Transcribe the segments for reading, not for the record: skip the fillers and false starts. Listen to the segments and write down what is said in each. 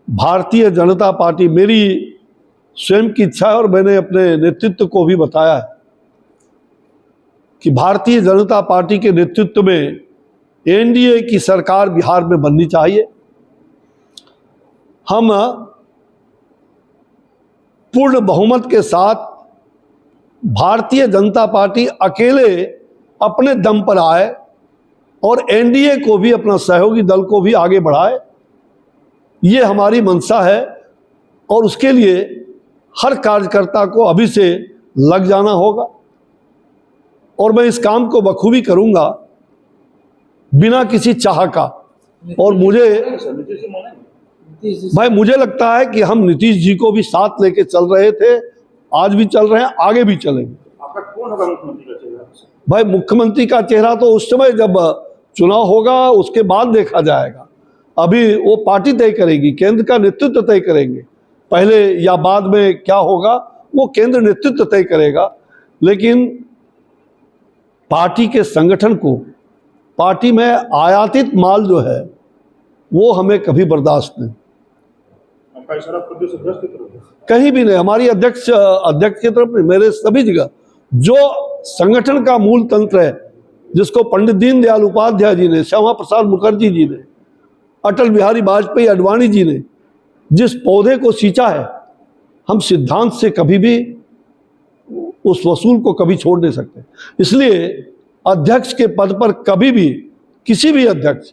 Bharatiya Janata party, मेरी स्वयं की इच्छा है और मैंने अपने नेतृत्व को भी बताया है कि भारतीय जनता पार्टी के नेतृत्व में एनडीए की सरकार बिहार में बननी चाहिए। हम पूर्ण बहुमत के साथ भारतीय जनता पार्टी अकेले अपने दम पर आए और एनडीए को भी, अपना सहयोगी दल को भी आगे बढ़ाए, ये हमारी मंशा है। और उसके लिए हर कार्यकर्ता को अभी से लग जाना होगा और मैं इस काम को बखूबी करूंगा बिना किसी चाह का। और मुझे लगता है कि हम नीतीश जी को भी साथ लेके चल रहे थे, आज भी चल रहे हैं, आगे भी चलेंगे। आपका कौन होगा मुख्यमंत्री का चेहरा? भाई मुख्यमंत्री का चेहरा तो उस समय जब चुनाव होगा उसके बाद देखा जाएगा। अभी वो पार्टी तय करेगी, केंद्र का नेतृत्व तय करेंगे, पहले या बाद में क्या होगा वो केंद्र नेतृत्व तय करेगा। लेकिन पार्टी के संगठन को, पार्टी में आयातित माल जो है वो हमें कभी बर्दाश्त नहीं। आपका इशारा प्रदेश अध्यक्ष की तरफ है? कहीं भी नहीं, हमारी अध्यक्ष की तरफ नहीं, मेरे सभी जगह जो संगठन का मूल तंत्र है, जिसको पंडित दीनदयाल उपाध्याय जी ने, श्यामा प्रसाद मुखर्जी जी ने, अटल बिहारी वाजपेयी आडवाणी जी ने जिस पौधे को सींचा है, हम सिद्धांत से कभी भी उस वसूल को कभी छोड़ नहीं सकते। इसलिए अध्यक्ष के पद पर कभी भी किसी भी अध्यक्ष,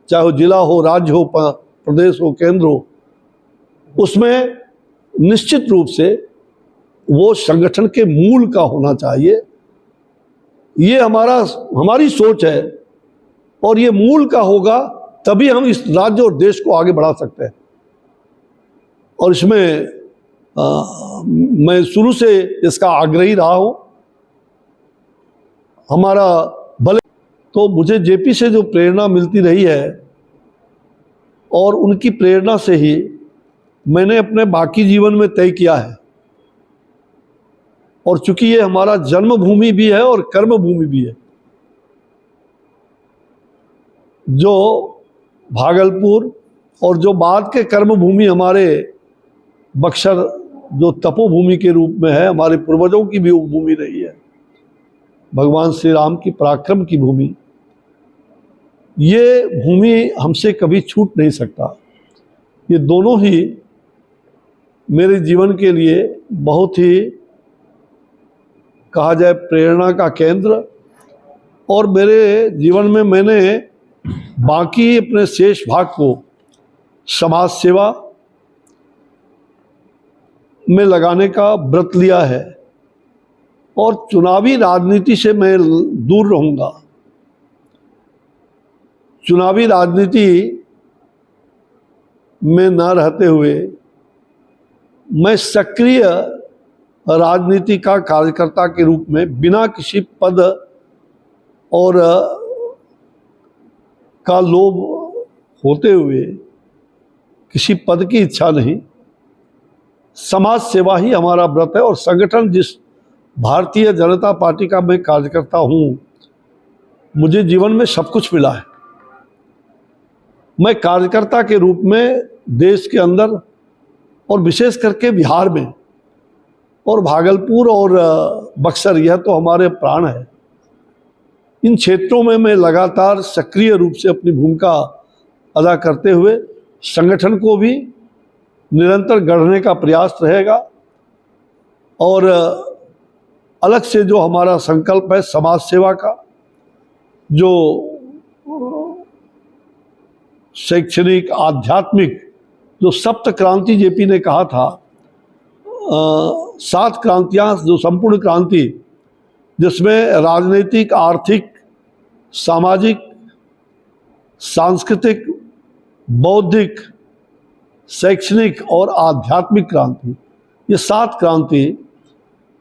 चाहे वो जिला हो, राज्य हो, प्रदेश हो, केंद्र हो, उसमें निश्चित रूप से वो संगठन के मूल का होना चाहिए। ये हमारी सोच है और ये मूल का होगा तभी हम इस राज्य और देश को आगे बढ़ा सकते हैं। और इसमें मैं शुरू से इसका आग्रही रहा हूं। हमारा भले तो मुझे जेपी से जो प्रेरणा मिलती रही है और उनकी प्रेरणा से ही मैंने अपने बाकी जीवन में तय किया है। और चूंकि ये हमारा जन्मभूमि भी है और कर्मभूमि भी है, जो भागलपुर और जो बाद के कर्मभूमि हमारे बक्सर, जो तपोभूमि के रूप में है, हमारे पूर्वजों की भी भूमि रही है, भगवान श्री राम की पराक्रम की भूमि, ये भूमि हमसे कभी छूट नहीं सकता। ये दोनों ही मेरे जीवन के लिए बहुत ही, कहा जाए, प्रेरणा का केंद्र। और मेरे जीवन में मैंने बाकी अपने शेष भाग को समाज सेवा में लगाने का व्रत लिया है और चुनावी राजनीति से मैं दूर रहूंगा। चुनावी राजनीति में न रहते हुए मैं सक्रिय राजनीति का कार्यकर्ता के रूप में, बिना किसी पद और का लोभ होते हुए, किसी पद की इच्छा नहीं, समाज सेवा ही हमारा व्रत है। और संगठन, जिस भारतीय जनता पार्टी का मैं कार्यकर्ता हूं, मुझे जीवन में सब कुछ मिला है। मैं कार्यकर्ता के रूप में देश के अंदर और विशेष करके बिहार में और भागलपुर और बक्सर, यह तो हमारे प्राण है, इन क्षेत्रों में मैं लगातार सक्रिय रूप से अपनी भूमिका अदा करते हुए संगठन को भी निरंतर गढ़ने का प्रयास रहेगा। और अलग से जो हमारा संकल्प है समाज सेवा का, जो शैक्षणिक, आध्यात्मिक, जो सप्त क्रांति जेपी ने कहा था, 7 क्रांतियां, जो संपूर्ण क्रांति, जिसमें राजनीतिक, आर्थिक, सामाजिक, सांस्कृतिक, बौद्धिक, शैक्षणिक और आध्यात्मिक क्रांति, ये 7 क्रांति,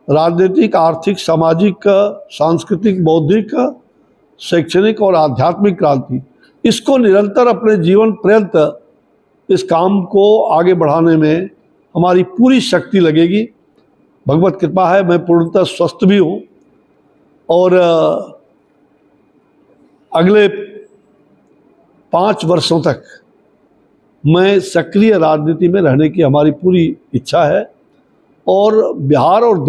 राजनीतिक, आर्थिक, सामाजिक, सांस्कृतिक, बौद्धिक, शैक्षणिक और आध्यात्मिक क्रांति, इसको निरंतर अपने जीवन पर्यंत इस काम को आगे बढ़ाने में हमारी पूरी शक्ति लगेगी। भगवत कृपा है, मैं पूर्णतः स्वस्थ भी हूँ और अगले 5 वर्षों तक में सक्रिय राजनीति में रहने की हमारी पूरी इच्छा है और बिहार और